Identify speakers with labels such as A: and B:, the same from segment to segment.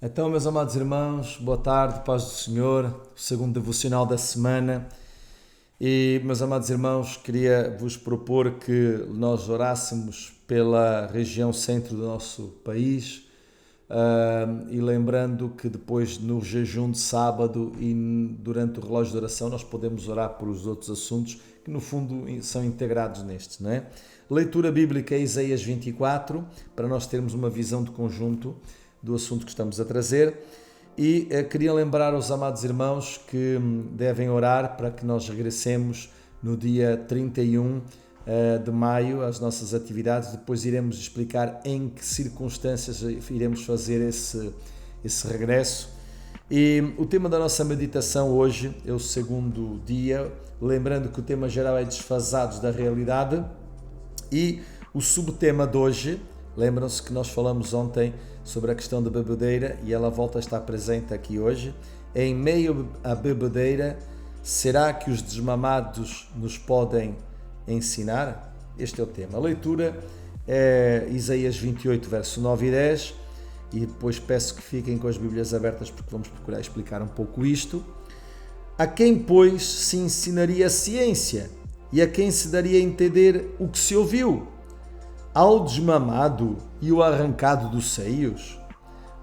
A: Então, meus amados irmãos, boa tarde, paz do Senhor, o segundo devocional da semana. E, meus amados irmãos, queria vos propor que nós orássemos pela região centro do nosso país, e lembrando que depois no jejum de sábado e durante o relógio de oração nós podemos orar por os outros assuntos que no fundo são integrados nestes, não é? Leitura bíblica Isaías 24, para nós termos uma visão de conjunto do assunto que estamos a trazer. E queria lembrar aos amados irmãos que devem orar para que nós regressemos no dia 31 de maio às nossas atividades. Depois iremos explicar em que circunstâncias iremos fazer esse regresso. E o tema da nossa meditação hoje é o segundo dia, lembrando que o tema geral é desfasados da realidade, e o subtema de hoje, lembram-se que nós falamos ontem sobre a questão da bebedeira e ela volta a estar presente aqui hoje. Em meio à bebedeira, será que os desmamados nos podem ensinar? Este é o tema. A leitura é Isaías 28, verso 9 e 10, e depois peço que fiquem com as Bíblias abertas porque vamos procurar explicar um pouco isto. A quem, pois, se ensinaria a ciência e a quem se daria a entender o que se ouviu? Ao desmamado e o arrancado dos seios?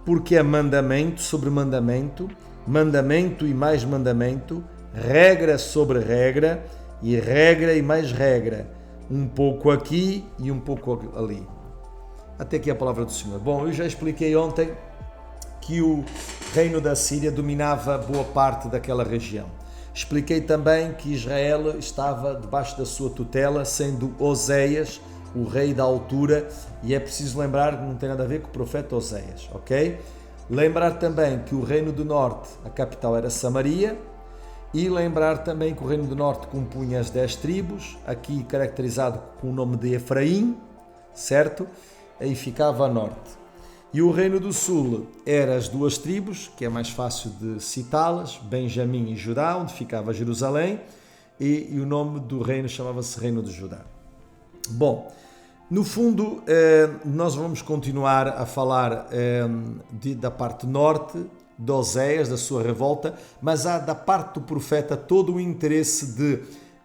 A: Porque é mandamento sobre mandamento, mandamento e mais mandamento, regra sobre regra e regra e mais regra, um pouco aqui e um pouco ali. Até aqui a palavra do Senhor. Bom, eu já expliquei ontem que o reino da Síria dominava boa parte daquela região. Expliquei também que Israel estava debaixo da sua tutela, sendo Oséias o rei da altura, e é preciso lembrar que não tem nada a ver com o profeta Oséias, ok? Lembrar também que o reino do norte, a capital era Samaria, e lembrar também que o reino do norte compunha as 10 tribos, aqui caracterizado com o nome de Efraim, certo? Aí ficava a norte. E o reino do sul era as 2 tribos, que é mais fácil de citá-las, Benjamim e Judá, onde ficava Jerusalém, e o nome do reino chamava-se Reino de Judá. Bom, no fundo, nós vamos continuar a falar da parte norte de Oséias, da sua revolta, mas há da parte do profeta todo o interesse de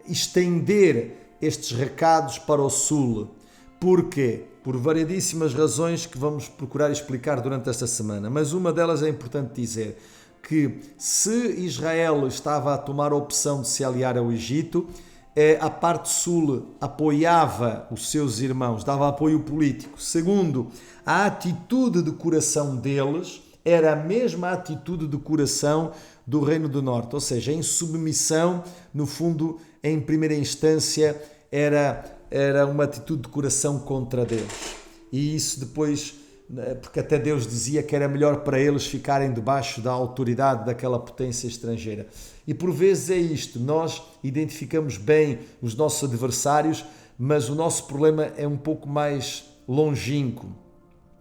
A: estender estes recados para o sul. Porquê? Por variedíssimas razões que vamos procurar explicar durante esta semana, mas uma delas é importante dizer que se Israel estava a tomar a opção de se aliar ao Egito, a parte sul apoiava os seus irmãos, dava apoio político. Segundo, a atitude de coração deles era a mesma atitude de coração do Reino do Norte, ou seja, em submissão, no fundo, em primeira instância, era uma atitude de coração contra Deus. E isso depois, porque até Deus dizia que era melhor para eles ficarem debaixo da autoridade daquela potência estrangeira. E por vezes é isto, nós identificamos bem os nossos adversários, mas o nosso problema é um pouco mais longínquo,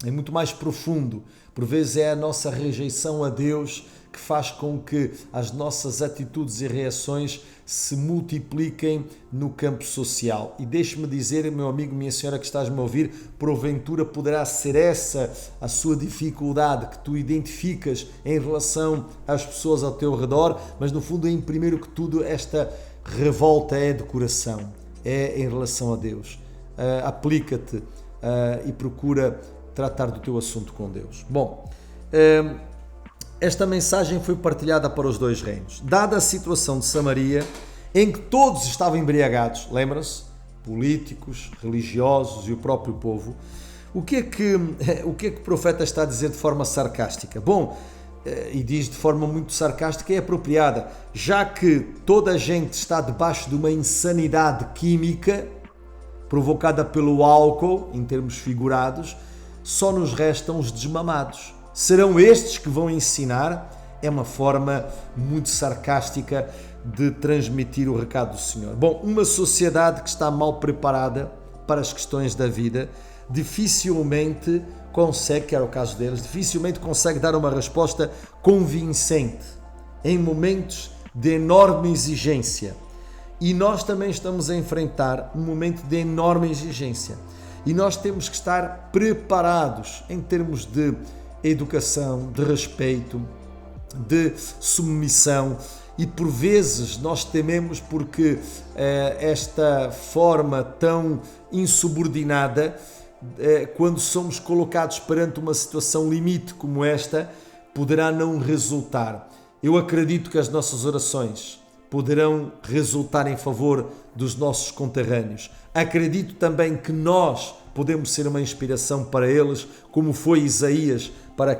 A: é muito mais profundo. Por vezes é a nossa rejeição a Deus que faz com que as nossas atitudes e reações se multipliquem no campo social. E deixe-me dizer, meu amigo, minha senhora que estás-me a ouvir, porventura poderá ser essa a sua dificuldade que tu identificas em relação às pessoas ao teu redor, mas no fundo, em primeiro que tudo, esta revolta é de coração, é em relação a Deus. Aplica-te e procura tratar do teu assunto com Deus. Bom, esta mensagem foi partilhada para os 2 reinos. Dada a situação de Samaria, em que todos estavam embriagados, lembram-se? Políticos, religiosos e o próprio povo. O que é que o profeta está a dizer de forma sarcástica? Bom, e diz de forma muito sarcástica e apropriada, já que toda a gente está debaixo de uma insanidade química provocada pelo álcool, em termos figurados, só nos restam os desmamados. Serão estes que vão ensinar? É uma forma muito sarcástica de transmitir o recado do Senhor. Bom, uma sociedade que está mal preparada para as questões da vida dificilmente consegue, que era o caso deles, dificilmente consegue dar uma resposta convincente em momentos de enorme exigência. E nós também estamos a enfrentar um momento de enorme exigência. E nós temos que estar preparados em termos de educação, de respeito, de submissão. E por vezes nós tememos porque esta forma tão insubordinada, quando somos colocados perante uma situação limite como esta, poderá não resultar. Eu acredito que as nossas orações poderão resultar em favor dos nossos conterrâneos. Acredito também que nós podemos ser uma inspiração para eles, como foi Isaías para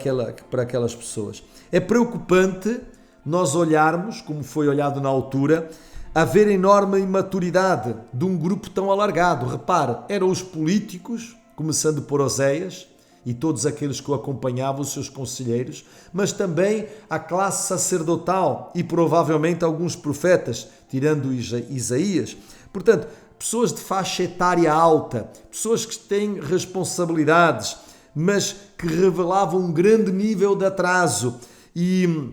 A: aquelas pessoas. É preocupante nós olharmos, como foi olhado na altura, haver enorme imaturidade de um grupo tão alargado. Repare, eram os políticos, começando por Oséias e todos aqueles que o acompanhavam, os seus conselheiros, mas também a classe sacerdotal e provavelmente alguns profetas, tirando Isaías. Portanto, pessoas de faixa etária alta, pessoas que têm responsabilidades, mas que revelavam um grande nível de atraso e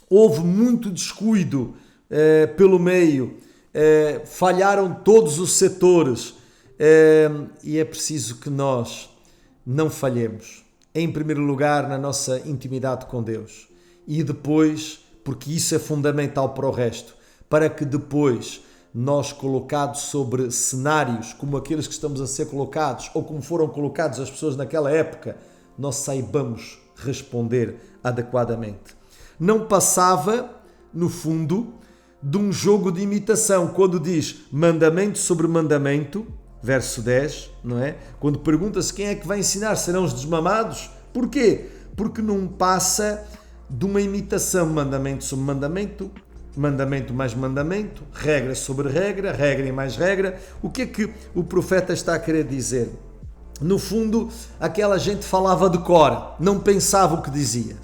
A: houve muito descuido pelo meio, falharam todos os setores e é preciso que nós não falhemos. Em primeiro lugar, na nossa intimidade com Deus e depois, porque isso é fundamental para o resto, para que depois nós, colocados sobre cenários como aqueles que estamos a ser colocados ou como foram colocados as pessoas naquela época, nós saibamos responder adequadamente. Não passava, no fundo, de um jogo de imitação, quando diz mandamento sobre mandamento, verso 10, não é? Quando pergunta-se quem é que vai ensinar, serão os desmamados? Porquê? Porque não passa de uma imitação, mandamento sobre mandamento, mandamento mais mandamento, regra sobre regra, regra e mais regra. O que é que o profeta está a querer dizer? No fundo, aquela gente falava de cor, não pensava o que dizia.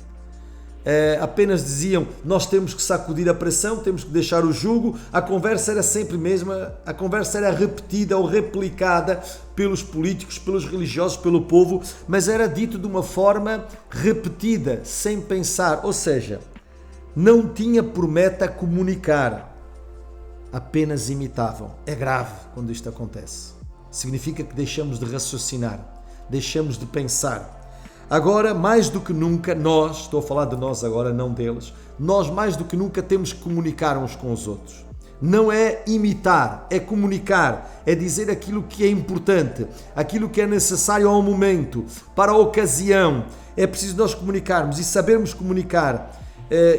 A: Apenas diziam, nós temos que sacudir a pressão, temos que deixar o jugo. A conversa era sempre a mesma, a conversa era repetida ou replicada pelos políticos, pelos religiosos, pelo povo, mas era dito de uma forma repetida, sem pensar, ou seja, não tinha por meta comunicar, apenas imitavam. É grave quando isto acontece. Significa que deixamos de raciocinar, deixamos de pensar. Agora, mais do que nunca, nós, estou a falar de nós agora, não deles, nós mais do que nunca temos que comunicar uns com os outros. Não é imitar, é comunicar, é dizer aquilo que é importante, aquilo que é necessário ao momento, para a ocasião. É preciso nós comunicarmos e sabermos comunicar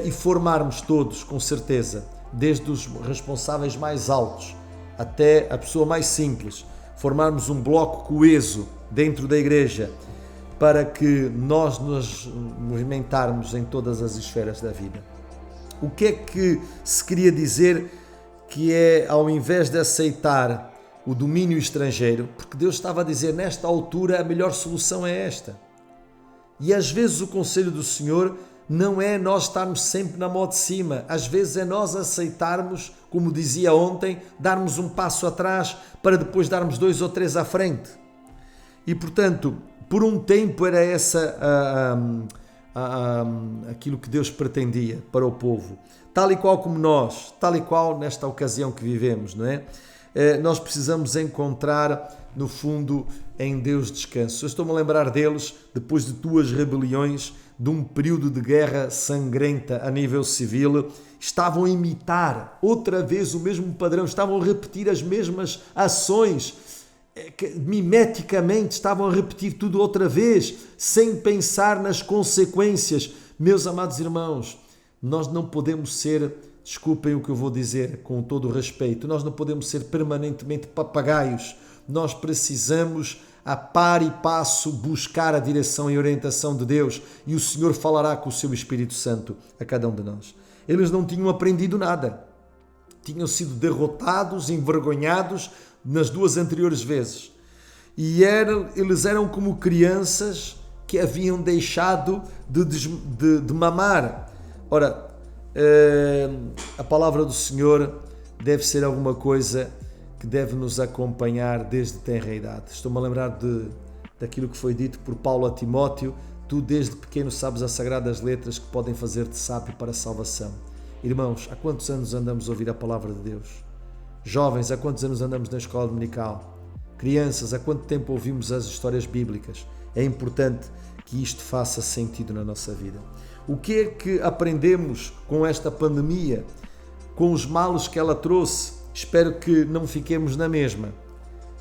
A: e formarmos todos, com certeza, desde os responsáveis mais altos até a pessoa mais simples, formarmos um bloco coeso dentro da igreja, para que nós nos movimentarmos em todas as esferas da vida. O que é que se queria dizer que é, ao invés de aceitar o domínio estrangeiro, porque Deus estava a dizer, nesta altura a melhor solução é esta. E às vezes o conselho do Senhor não é nós estarmos sempre na mão de cima, às vezes é nós aceitarmos, como dizia ontem, darmos um passo atrás para depois darmos 2 ou 3 à frente. E portanto, por um tempo era essa aquilo que Deus pretendia para o povo. Tal e qual como nós, tal e qual nesta ocasião que vivemos, não é? Nós precisamos encontrar, no fundo, em Deus descanso. Eu estou-me a lembrar deles, depois de 2 rebeliões, de um período de guerra sangrenta a nível civil, estavam a imitar outra vez o mesmo padrão, estavam a repetir as mesmas ações, mimeticamente estavam a repetir tudo outra vez, sem pensar nas consequências. Meus amados irmãos, nós não podemos ser, desculpem o que eu vou dizer com todo o respeito, nós não podemos ser permanentemente papagaios. Nós precisamos, a par e passo, buscar a direção e orientação de Deus, e o Senhor falará com o seu Espírito Santo a cada um de nós. Eles não tinham aprendido nada, tinham sido derrotados, envergonhados nas 2 anteriores vezes, e eles eram como crianças que haviam deixado de mamar. Ora, a palavra do Senhor deve ser alguma coisa que deve nos acompanhar desde tenra idade. Estou-me a lembrar daquilo que foi dito por Paulo a Timóteo: tu desde pequeno sabes as sagradas letras que podem fazer-te sábio para a salvação. Irmãos, há quantos anos andamos a ouvir a palavra de Deus? Jovens, há quantos anos andamos na escola dominical? Crianças, há quanto tempo ouvimos as histórias bíblicas? É importante que isto faça sentido na nossa vida. O que é que aprendemos com esta pandemia, com os males que ela trouxe? Espero que não fiquemos na mesma.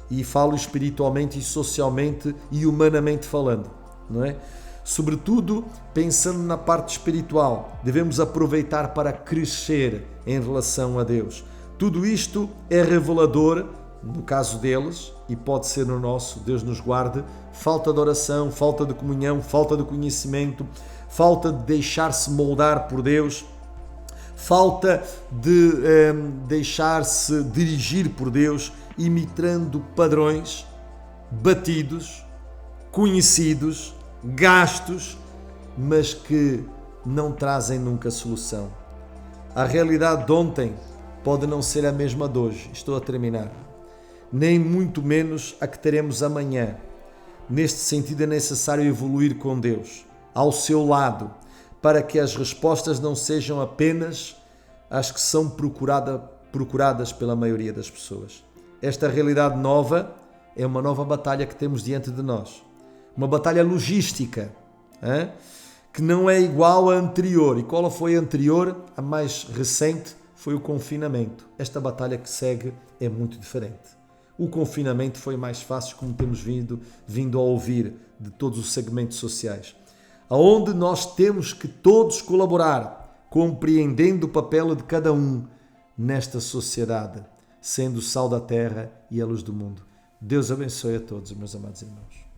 A: E falo espiritualmente e socialmente e humanamente falando, não é? Sobretudo, pensando na parte espiritual, devemos aproveitar para crescer em relação a Deus. Tudo isto é revelador, no caso deles, e pode ser no nosso, Deus nos guarde, falta de oração, falta de comunhão, falta de conhecimento, falta de deixar-se moldar por Deus, falta de deixar-se dirigir por Deus, imitando padrões batidos, conhecidos, gastos, mas que não trazem nunca solução. A realidade de ontem pode não ser a mesma de hoje, estou a terminar, nem muito menos a que teremos amanhã. Neste sentido é necessário evoluir com Deus, ao seu lado, para que as respostas não sejam apenas as que são procuradas pela maioria das pessoas. Esta realidade nova é uma nova batalha que temos diante de nós. Uma batalha logística, que não é igual à anterior. E qual foi a anterior? A mais recente foi o confinamento. Esta batalha que segue é muito diferente. O confinamento foi mais fácil, como temos vindo a ouvir de todos os segmentos sociais, aonde nós temos que todos colaborar, compreendendo o papel de cada um nesta sociedade, sendo o sal da terra e a luz do mundo. Deus abençoe a todos, meus amados irmãos.